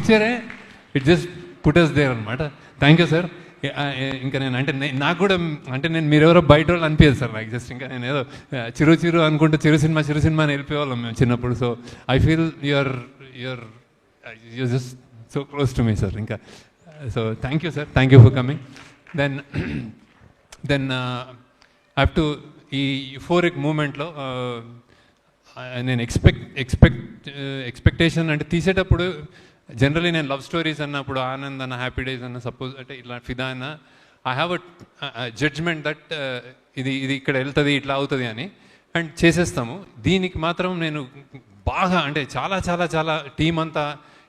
పిక్చరే it just పుటస్ there అనమాట. Thank you sir. ఇంకా నేను అంటే నాకు కూడా అంటే నేను మీరెవరో బయట వాళ్ళు అనిపించదు సార్ నాకు. జస్ట్ ఇంకా నేను ఏదో చిరు అనుకుంటే చిరు సినిమా అని వెళ్ళిపోయేవాళ్ళం మేము చిన్నప్పుడు. So I feel you're just so close to me sir. ఇంకా so thank you sir, thank you for coming. Then I have to ఈ యూఫోరిక్ మూమెంట్లో నేను ఎక్స్పెక్టేషన్ అంటే తీసేటప్పుడు జనరలీ నేను లవ్ స్టోరీస్ అన్నప్పుడు ఆనంద్ అన్న, హ్యాపీ డేస్ అన్న, సపోజ్ అంటే ఇలా ఫిదా అన్న, I have a judgement that ఇది ఇక్కడ వెళ్తుంది, ఇట్లా అవుతుంది అని, అండ్ చేసేస్తాము. దీనికి మాత్రం నేను బాగా అంటే చాలా చాలా చాలా టీం అంతా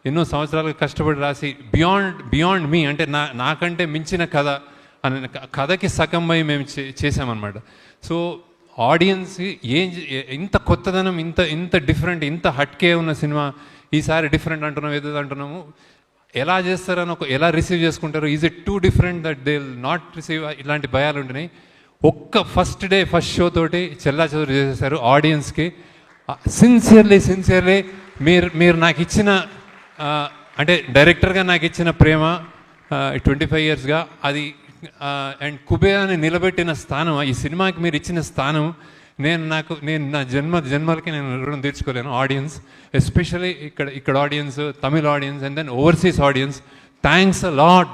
ఎన్నో సంవత్సరాలుగా కష్టపడి రాసి బియాండ్ మీ అంటే నాకంటే మించిన కథ అని కథకి సగంపై మేము చేసామన్నమాట. సో ఆడియన్స్ ఇంత కొత్తదనం, ఇంత డిఫరెంట్, ఇంత హట్కే ఉన్న సినిమా ఈసారి డిఫరెంట్ అంటున్నాము, ఏదో అంటున్నాము. ఎలా చేస్తారని ఎలా రిసీవ్ చేసుకుంటారు, is it two different that they will not receive, ఇలాంటి భయాలు ఉంటున్నాయి. ఒక్క ఫస్ట్ షో తోటి చెల్లాచెదురు చేసేసారు ఆడియన్స్కి. సిన్సియర్లీ మీరు నాకు ఇచ్చిన అంటే డైరెక్టర్గా నాకు ఇచ్చిన ప్రేమ 25 yearsగా అది అండ్ కుబేరాని నిలబెట్టిన స్థానం, ఈ సినిమాకి మీరు ఇచ్చిన స్థానం నేను నా జన్మలకి నేను రుణం తీర్చుకోలేను. ఆడియన్స్ ఎస్పెషల్లీ ఇక్కడ audience, Tamil audience and then overseas audience, thanks a lot.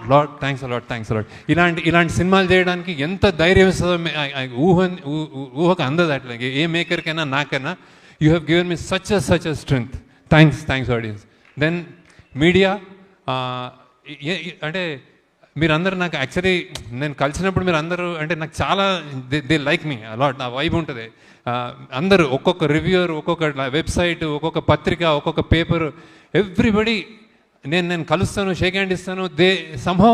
ఇలాంటి సినిమాలు చేయడానికి ఎంత ధైర్యం ఇస్తుందో ఊహకు అందదు. అట్లా ఏ మేకర్కైనా నాకైనా you have given me such a strength. Thanks audience. Then media అంటే మీరందరూ నాకు యాక్చువల్లీ నేను కలిసినప్పుడు మీరు అందరూ అంటే నాకు చాలా దే లైక్ మీ అలాట్, నా వైబ్ ఉంటుంది. అందరూ ఒక్కొక్క రివ్యూర్, ఒక్కొక్క వెబ్సైట్, ఒక్కొక్క పత్రిక, ఒక్కొక్క పేపర్, ఎవ్రీబడి నేను కలుస్తాను, షేక్ హ్యాండ్ ఇస్తాను. దే సంహౌ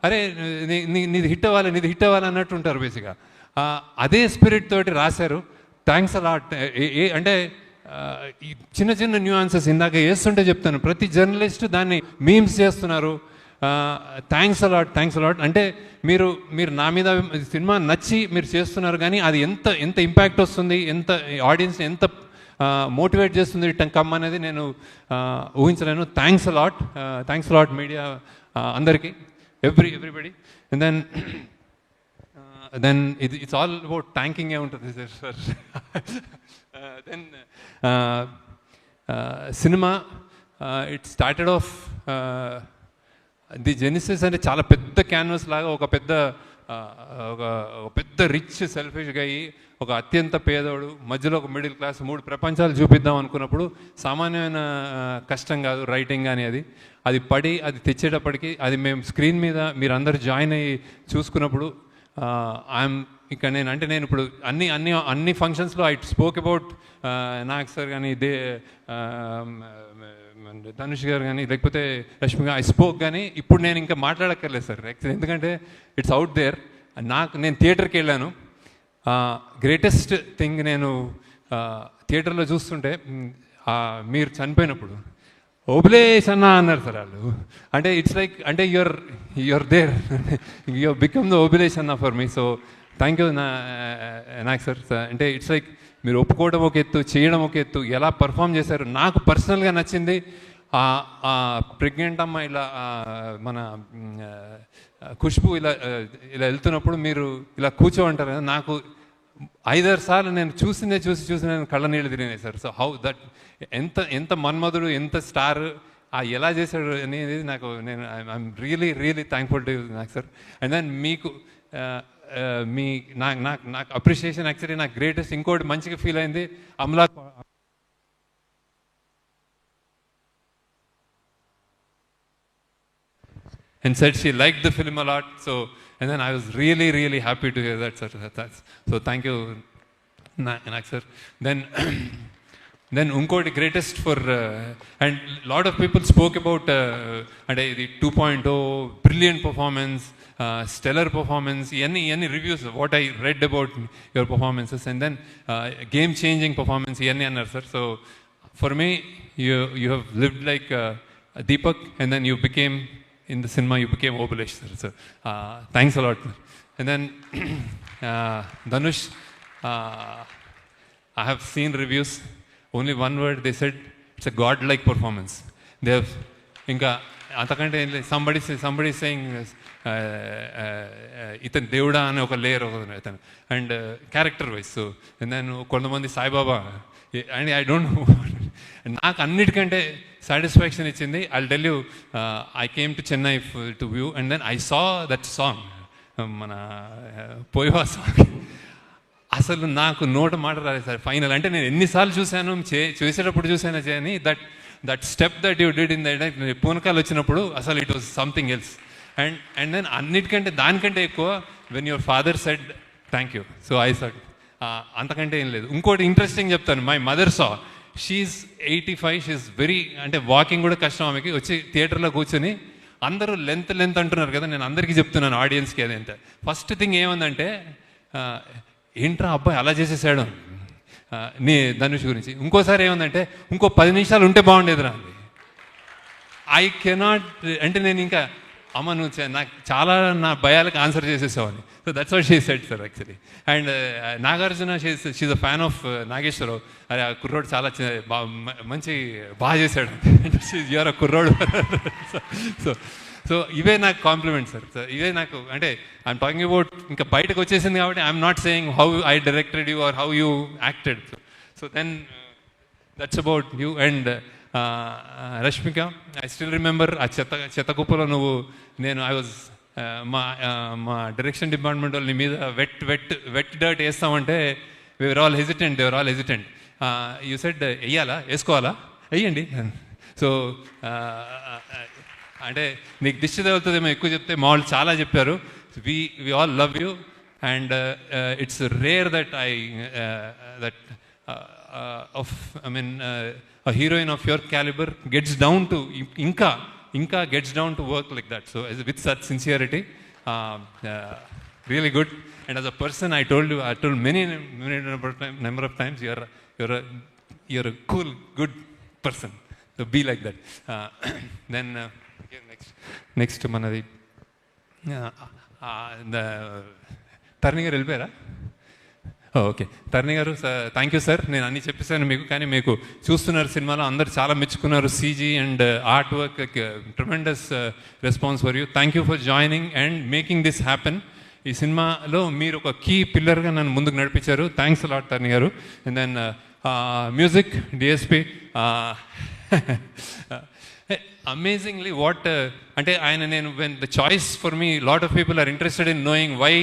అరే నీది హిట్ అవ్వాలి అన్నట్టు ఉంటారు బేసిక్గా. అదే స్పిరిట్ తోటి రాశారు. Thanks a lot. అంటే చిన్న న్యూఆన్సెస్ ఇందాక వేస్తుంటే చెప్తాను, ప్రతి జర్నలిస్ట్ దాన్ని మీమ్స్ చేస్తున్నారు. Thanks a lot. అంటే మీరు నా మీద సినిమా నచ్చి మీరు చేస్తున్నారు, కానీ అది ఎంత ఇంపాక్ట్ వస్తుంది, ఎంత ఆడియన్స్ని ఎంత మోటివేట్ చేస్తుంది కమ్ అనేది నేను ఊహించలేను. థ్యాంక్స్ అలాట్ మీడియా అందరికీ, everybody. And then it's all about thanking ఉంటుంది sir. Then cinema it started off the genesis అంటే చాలా పెద్ద క్యాన్వస్ లాగా ఒక పెద్ద రిచ్ సెల్ఫిష్గా అయ్యి ఒక అత్యంత పేదోడు మధ్యలో ఒక మిడిల్ క్లాస్ 3 ప్రపంచాలు చూపిద్దాం అనుకున్నప్పుడు సామాన్యమైన కష్టం కాదు రైటింగ్ కానీ అది పడి అది తెచ్చేటప్పటికి అది మేము స్క్రీన్ మీద మీరందరూ జాయిన్ అయ్యి చూసుకున్నప్పుడు ఇక్కడ నేను ఇప్పుడు అన్ని ఫంక్షన్స్లో I spoke about Nag sir కానీ ధనుష్ గారు కానీ లేకపోతే రష్మి గారు ఐ స్పోక్, కానీ ఇప్పుడు నేను ఇంకా మాట్లాడక్కర్లేదు సార్ యాక్చువల్లీ, ఎందుకంటే ఇట్స్ అవుట్ దేర్. నేను థియేటర్కి వెళ్ళాను. గ్రేటెస్ట్ థింగ్ నేను థియేటర్లో చూస్తుంటే మీరు చనిపోయినప్పుడు ఓబులేష్ అన్న అన్నారు సార్ వాళ్ళు. అంటే ఇట్స్ లైక్ అంటే your there, you become the Obulesh అన్న for me. So thank you నాకు సార్. అంటే ఇట్స్ లైక్ మీరు ఒప్పుకోవడం ఒక ఎత్తు, చేయడం ఒక ఎత్తు, ఎలా పర్ఫామ్ చేశారు. నాకు పర్సనల్గా నచ్చింది ప్రెగ్నెంట్ అమ్మ ఇలా మన ఖుష్బు ఇలా వెళ్తున్నప్పుడు మీరు ఇలా కూర్చోమంటారు కదా, నాకు 5-6 సార్లు నేను చూసి నేను కళ్ళ నీళ్ళు తిరిగినాయి సార్. సో హౌ దట్ ఎంత మన్మధుడు, ఎంత స్టార్, ఎలా చేశాడు అనేది నేను ఐఎమ్ రియలీ థ్యాంక్ఫుల్ టు నాకు సార్. అండ్ దెన్ మీకు నాకు అప్రిషియేషన్ యాక్చువల్లీ నాకు గ్రేటెస్ట్ ఇంకోటి మంచిగా ఫీల్ అయింది. Amala and said she liked the film a lot. So and then I was really happy to hear that, sir. So thank you Nak sir. Then unkoti greatest for and lot of people spoke about the 2.0 brilliant performance, stellar performance, any reviews what I read about your performances, and then game changing performance annar sir. So for me you have lived like Deepak, and then you became in the cinema, you became Obulesh sir. So thanks a lot. And then Dhanush, I have seen reviews, only one word they said, it's a godlike performance. They have ఇంకా అంతకంటే ఏం లేదు. Somebody saying ఇతను దేవుడా అని ఒక layer ఒకటి ఇతను. And character wise. సో నేను కొంతమంది Saibaba and I don't know. నాకు అన్నిటికంటే సాటిస్ఫాక్షన్ ఇచ్చింది, I tell you, I came to Chennai to view and then I saw that song, మన పోయివా సాంగ్. అసలు నాకు నోట మాట రాలేదు సార్ ఫైనల్. అంటే నేను ఎన్నిసార్లు చూశాను, చేసేటప్పుడు చూసాను చేయని, that step that you did in that పూనకాలు వచ్చినప్పుడు అసలు it was something else. And then అన్నిటికంటే దానికంటే ఎక్కువ when your father said thank you, so I said అంతకంటే ఏం లేదు. ఇంకోటి ఇంట్రెస్టింగ్ చెప్తాను, my mother saw, she's 85, she's very, అంటే వాకింగ్ కూడా కష్టం ఆమెకి. వచ్చి థియేటర్లో కూర్చొని అందరూ లెంత్ అంటున్నారు కదా, నేను అందరికీ చెప్తున్నాను ఆడియన్స్కి అదేంటే. ఫస్ట్ థింగ్ ఏముందంటే, ఏంట్రా అబ్బాయి అలా చేసేసాడు నీ ధనుష్ గురించి. ఇంకోసారి ఏముందంటే, ఇంకో 10 నిమిషాలు ఉంటే బాగుండేదిరా అండి. ఐ కెనాట్, అంటే నేను ఇంకా అమ్మ నువ్వు నాకు చాలా నా భయాలకు ఆన్సర్ చేసేసావని. So that's what she said sir actually. And Nagarjuna, she's a fan of Nageswara Rao. అరే ఆ కుర్రోడు చాలా మంచి బాగా చేశాడు, యూఆర్ అ కుర్రోడు. సో ఇవే నాకు కాంప్లిమెంట్ సార్. ఇవే నాకు, అంటే ఐఎమ్ టాకింగ్ అబౌట్ ఇంకా బయటకు వచ్చేసింది కాబట్టి I'm not saying how I directed you or how you acted. So then that's about you. And Rashmika, I still remember ఆ చెత్త కుప్పలో నువ్వు, నేను ఐ వాజ్ మా డైరెక్షన్ డిపార్ట్మెంట్ వాళ్ళ మీద వెట్ డర్ట్ వేస్తామంటే they were all hesitant. You said వెయ్యాలా, వేసుకోవాలా, వెయ్యండి. సో అంటే నీకు దిష్టి తగులుతుందేమో ఎక్కువ చెప్తే, మా వాళ్ళు చాలా చెప్పారు. We all love you and it's rare that I mean a heroine of your caliber gets down to inka gets down to work like that, so with such sincerity, really good. And as a person, I told many number of times, you're a cool, good person, so be like that. Then next manadi the Tarni garu velipara. Okay, Taruni garu, thank you sir. నేను అన్నీ చెప్పేశాను మీకు, కానీ మీకు చూస్తున్నారు సినిమాలో అందరు చాలా మెచ్చుకున్నారు. CG and art work, tremendous response for you. Thank you for joining and making this happen. ఈ సినిమాలో మీరు ఒక కీ పిల్లర్గా నన్ను ముందుకు నడిపించారు. Thanks a lot Taruni garu. And then music DSP, amazingly what, అంటే ఆయన, నేను when the choice for me, lot of people are interested in knowing why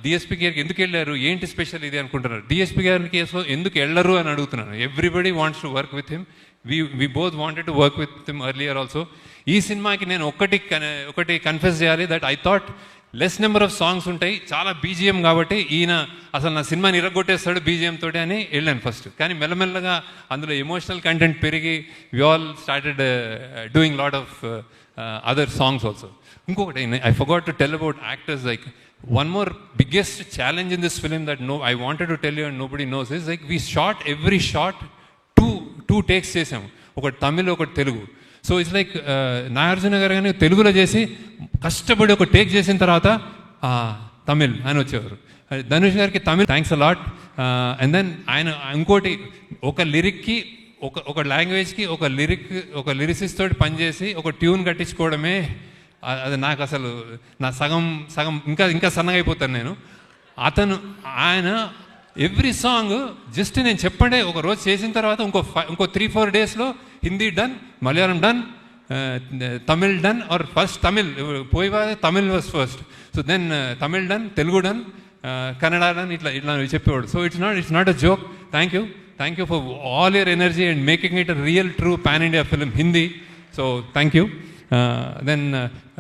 DSP గారికి ఎందుకు వెళ్ళారు, ఏంటి స్పెషల్ ఇది అనుకుంటున్నారు. డిఎస్పీ గారికి ఎందుకు వెళ్ళరు అని అడుగుతున్నాను. Everybody wants to work with him. We both wanted to work with him earlier also. ఈ సినిమాకి నేను ఒకటి కన్ఫెస్ చేయాలి, that I thought less number of songs ఉంటాయి, చాలా బీజిఎం కాబట్టి ఈయన అసలు నా సినిమాని ఇరగొట్టేస్తాడు బీజిఎం తోటి అని వెళ్ళాను ఫస్ట్. కానీ మెల్లమెల్లగా అందులో ఎమోషనల్ కంటెంట్ పెరిగి we all started doing lot of other songs also. ఇంకొకటి I forgot to tell about actors. Like one more biggest challenge in this film that I wanted to tell you and nobody knows is, like, we shot every shot two takes చేసాము, ఒకటి తమిళ్ ఒకటి Telugu. So it's like Nagarjuna గారు కానీ తెలుగులో చేసి కష్టపడి ఒక take చేసిన తర్వాత తమిళ్ అని వచ్చేవారు. ధనుష్ గారికి Tamil, thanks a lot. And then ఆయన ఇంకోటి, ఒక లిరిక్కి ఒక లాంగ్వేజ్కి ఒక లిరిసిస్ట్ తోటి పనిచేసి ఒక ట్యూన్ కట్టించుకోవడమే, అది నాకు అసలు నా సగం ఇంకా సన్నగా అయిపోతాను నేను. ఆయన ఎవ్రీ సాంగ్ జస్ట్ నేను చెప్పండి ఒక రోజు చేసిన తర్వాత ఇంకో 3-4 డేస్లో Hindi done, Malayalam done, Tamil done, or first Tamil పోయివా, Tamil was first, so then Tamil done, Telugu done, Kannada done, ఇట్లా చెప్పేవాడు. So it's not a joke. Thank you for all your energy and making it a real true pan India film Hindi. So thank you. Then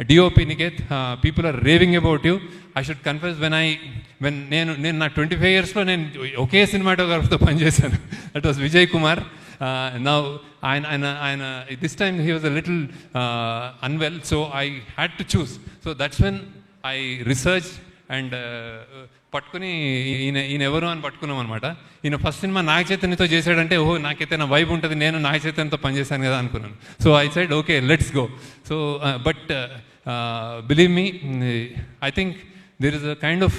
DOP Niket, people are raving about you. I should confess, when నేను నా 25 yearsలో నేను ఒకే సినిమాటోగ్రాఫర్తో పనిచేశాను. That was Vijay Kumar. Now ఆయన this time he was a little unwell, so I had to choose. So that's when I researched and పట్టుకుని ఈయన ఎవరు అని పట్టుకున్నాం అనమాట. ఈయన ఫస్ట్ సినిమా నాగ చైతన్యతో చేశాడంటే, ఓహో నాకైతే నా వైబ్ ఉంటుంది, నేను నాగ చైతన్యతో పనిచేశాను కదా అనుకున్నాను. So I said okay, let's go. So but believe me, I think there is a kind of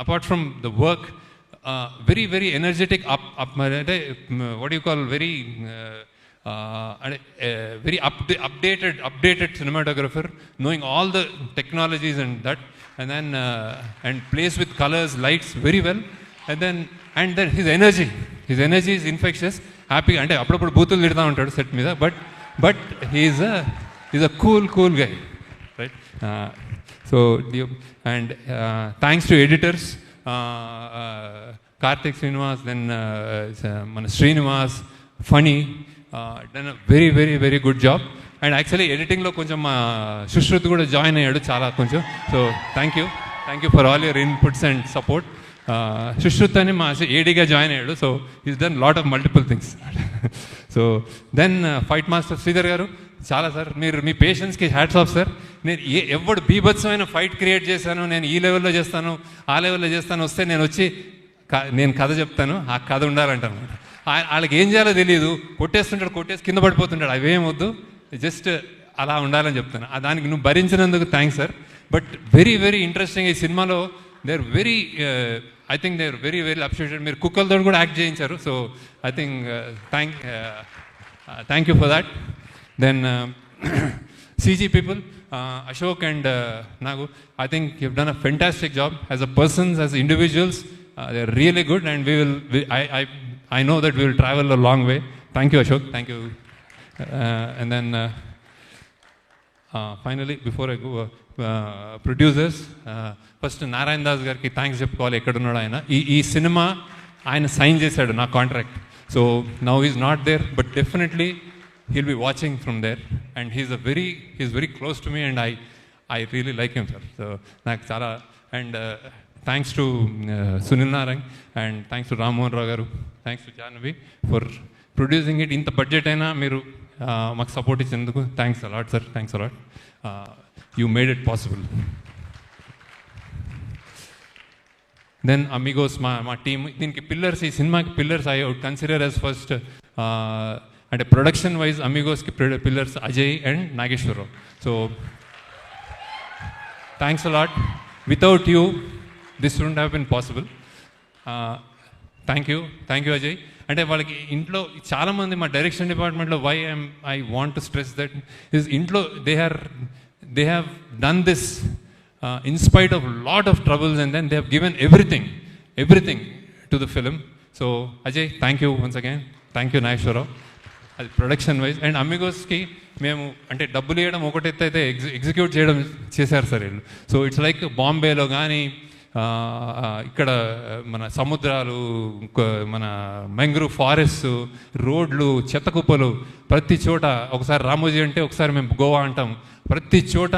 apart from the work, very very energetic అంటే what you call, very and very updated cinematographer, knowing all the technologies and that, and then and plays with colors, lights very well, and then his energy is infectious. Happy అంటే అప్పుడప్పుడు బూతులు తిడతా ఉంటాడు set మీద, but he's a cool guy, right? So and thanks to editors, Karthik Srinivas, then మన Srinivas, Phani, done a very good job. And actually ఎడిటింగ్లో కొంచెం మా సుశ్రుత్ కూడా జాయిన్ అయ్యాడు చాలా కొంచెం. So thank you for all your inputs and support. Sushruth అని మా ఏడీగా జాయిన్ అయ్యాడు. So is done lot of multiple things. So then fight master Sridhar garu, చాలా సార్ మీరు మీ పేషెన్స్కి హ్యాట్స్ ఆఫ్ సార్. నేను ఎవడు బీభత్సమైన ఫైట్ క్రియేట్ చేశాను, నేను ఈ లెవెల్లో చేస్తాను, ఆ లెవెల్లో చేస్తాను, వస్తే నేను వచ్చి నేను కథ చెప్తాను, ఆ కథ ఉండాలంటాను. వాళ్ళకి ఏం చేయాలో తెలియదు, కొట్టేసి కింద పడిపోతుంటాడు. అవేం వద్దు, జస్ట్ అలా ఉండాలని చెప్తాను. దానికి నువ్వు భరించినందుకు thanks sir. But very interesting ఈ సినిమాలో they are very I think they are very appreciated. మీరు కుక్కలతో కూడా యాక్ట్ చేయించారు. So I think thank you for that. Then CG people, Ashok and Nagu, I think you've done a fantastic job as a persons, as individuals. They're really good, and I know that we will travel a long way. Thank you, Ashok. Thank you. And then finally, before I go, producers, first Narayan Das garki thanks చెప్పుకోవాలి. ఎక్కడున్నాడు ఆయన. ఈ cinema ఆయన sign చేశాడు నా contract. So now is not there, but definitely he'll be watching from there, and he's very close to me, and I really like him, sir. So నాకు చాలా, and thanks to Sunil Narang, and thanks to Ram Mohan Rao garu, thanks to Jahnavi for producing it. ఇంత budget అయినా మీరు మాకు support ఇచ్చినందుకు thanks a lot sir. Thanks a lot. You made it possible. Then Amigos, మా team, దీనికి pillars, ఈ సినిమాకి pillars I would consider as first. అంటే ప్రొడక్షన్ వైజ్ అమిగోస్కి pillars Ajay and Nageswara Rao. So thanks a lot. Without you this wouldn't have been possible. Thank you Ajay. అంటే వాళ్ళకి ఇంట్లో చాలామంది మా డైరెక్షన్ డిపార్ట్మెంట్లో I want to stress that is ఇంట్లో they have done this in spite of lot of troubles, and then they have given everything to the film. So Ajay, thank you once again. Thank you Nageshwarao. అది production wise. And అమిగోస్కి మేము అంటే డబ్బులు ఇవ్వడం ఒకటైతే అయితే execute చేయడం చేశారు sir వీళ్ళు. సో ఇట్స్ లైక్ బాంబేలో కానీ ఇక్కడ మన సముద్రాలు, మన మ్యాంగ్రూవ్ ఫారెస్ట్, రోడ్లు, చెత్త కుప్పలు, ప్రతి చోట, ఒకసారి రామోజీ అంటే ఒకసారి మేము గోవా అంటాం, ప్రతి చోట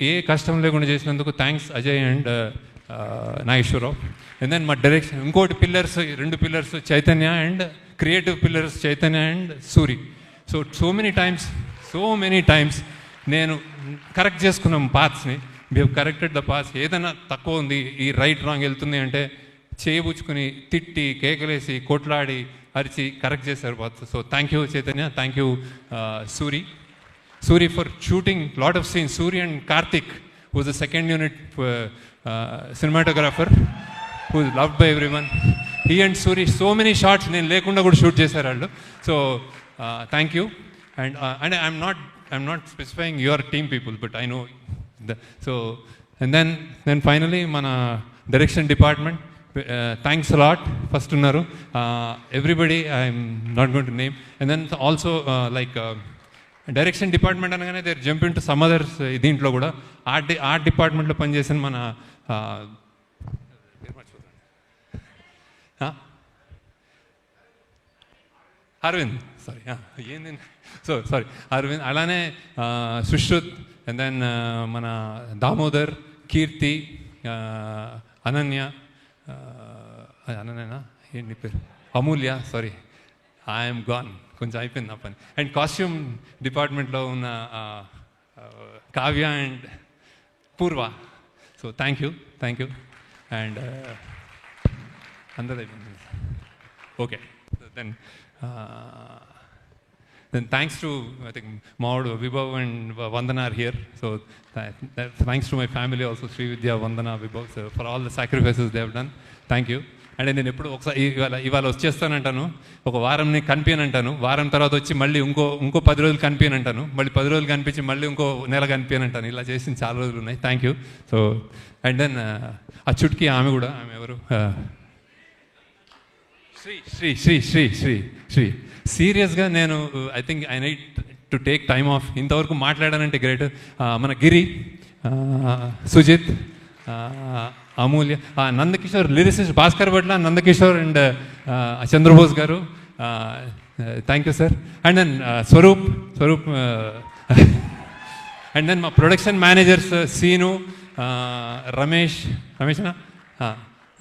ఏ కష్టం లేకుండా చేసినందుకు thanks Ajay and Nageswara Rao. And then మా డైరెక్షన్ ఇంకోటి pillars, 2 pillars Chaitanya, and creative pillars Chaitanya and Suri. So many times నేను కరెక్ట్ చేసుకున్నాం పాత్స్ని. We have corrected the paths. ఏదైనా తక్కువ ఉంది, ఈ రైట్ రాంగ్ వెళ్తుంది అంటే చేయబుచ్చుకుని తిట్టి కేకలేసి కొట్లాడి అరిచి కరెక్ట్ చేశారు paths. So thank you Chaitanya, thank you Suri for shooting lot of scenes. Suri and Karthik, who was the second unit cinematographer, who is loved by everyone. He and Suri, so many shots నేను లేకుండా కూడా shoot చేశారు వాళ్ళు. So thank you. And I'm not specifying your team people, but I know so. And then finally మన direction department, thanks a lot. First ఉన్నారు everybody, I'm not going to name. And then also like direction department అనగానే they jump in to some others. దీంట్లో కూడా art డిపార్ట్మెంట్లో పనిచేసిన మన Arvind, sorry Arvind, అలానే Sushrut, and then మన దామోదర్, కీర్తి, అనన్య ఏంటి పేరు, అమూల్య, సారీ ఐఎమ్ గాన్, కొంచెం అయిపోయింది నా పని. అండ్ కాస్ట్యూమ్ డిపార్ట్మెంట్లో ఉన్న కావ్య అండ్ పూర్వ. So thank you. అండ్ అందరూ అయిపోయింది. Okay, then thanks to I think Maud, Vibhav and Vandana are here. So thanks to my family also, Sri Vidya, Vandana, Vibhav, so for all the sacrifices they have done. Thank you. అంటే నేను ఎప్పుడు ఒకసారి ఇవాళ వచ్చేస్తానంటాను, ఒక వారంని కనిపించనంటాను, వారం తర్వాత వచ్చి మళ్ళీ ఇంకో 10 రోజులు కనిపించనంటాను, మళ్ళీ 10 రోజులు కనిపించి మళ్ళీ ఇంకో నెల కనిపించనంటాను. ఇలా చేసిన చాలా రోజులు ఉన్నాయి. Thank you. So and then ఆ చుట్కి ఆమె కూడా, ఆమె ఎవరు, శ్రీ సీరియస్గా నేను I think I need to take time off. ఇంతవరకు మాట్లాడానంటే గ్రేట్. మన Giri, Sujith, Amulya, Nandakishore, lyricist Bhaskar Bhatla, Nandakishore and Chandrabose garu, thank you sir. And then Swaroop and then మా ప్రొడక్షన్ మేనేజర్స్ సీను, రమేష్నా,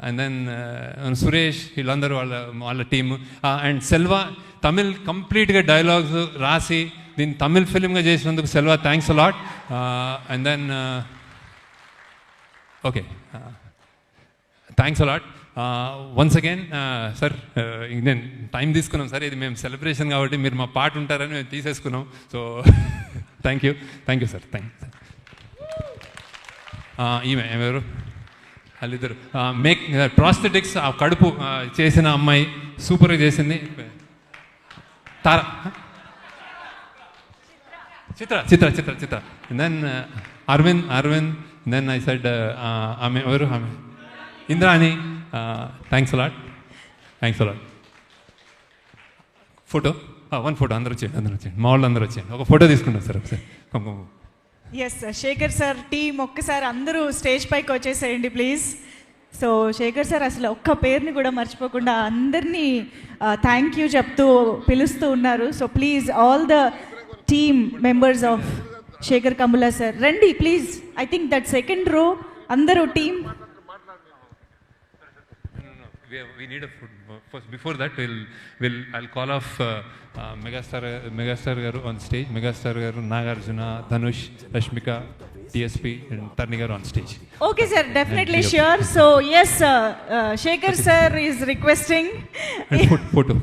అండ్ దెన్ సురేష్, వీళ్ళందరూ వాళ్ళ టీము. అండ్ సెల్వా తమిళ్ కంప్లీట్గా డైలాగ్స్ రాసి దీన్ని తమిళ్ ఫిలింగా చేసినందుకు Selva thanks a lot. And then okay, thanks a lot once again sir. నేను టైం తీసుకున్నాం సార్, ఇది మేము సెలబ్రేషన్ కాబట్టి మీరు మా పాట ఉంటారని మేము తీసేసుకున్నాం. So thank you sir, thank you. ఈమె ఎవరు, వాళ్ళిద్దరు ప్రాస్థెటిక్స్, ఆ కడుపు చేసిన అమ్మాయి సూపర్గా చేసింది. Tara, Chitra. Then Arvind. Then I said ఆమె ఎవరు, ఆమె Indrani. Thanks a lot. Photo, 1 photo. అందరూ వచ్చేయండి, మా వాళ్ళు అందరూ వచ్చేయండి, ఒక ఫోటో తీసుకుంటాం సార్ ఒకసారి. ఎస్ శేఖర్ సార్ టీం ఒక్కసారి అందరూ స్టేజ్ పైకి వచ్చేసేయండి ప్లీజ్. సో శేఖర్ సార్ అసలు ఒక్క పేరుని కూడా మర్చిపోకుండా అందరినీ థ్యాంక్ యూ చెప్తూ పిలుస్తూ ఉన్నారు. So please all the team members of Sekhar Kammula sir రండి please. I think that second row అందరూ team. We need a food. First, before that, I'll call off Megastar garu on stage. Megastar garu, Nagarjuna, Dhanush, Rashmika, DSP, and Tarni garu on stage. Okay, sir. Definitely sure. So yes, Shekhar sir is requesting. And photo.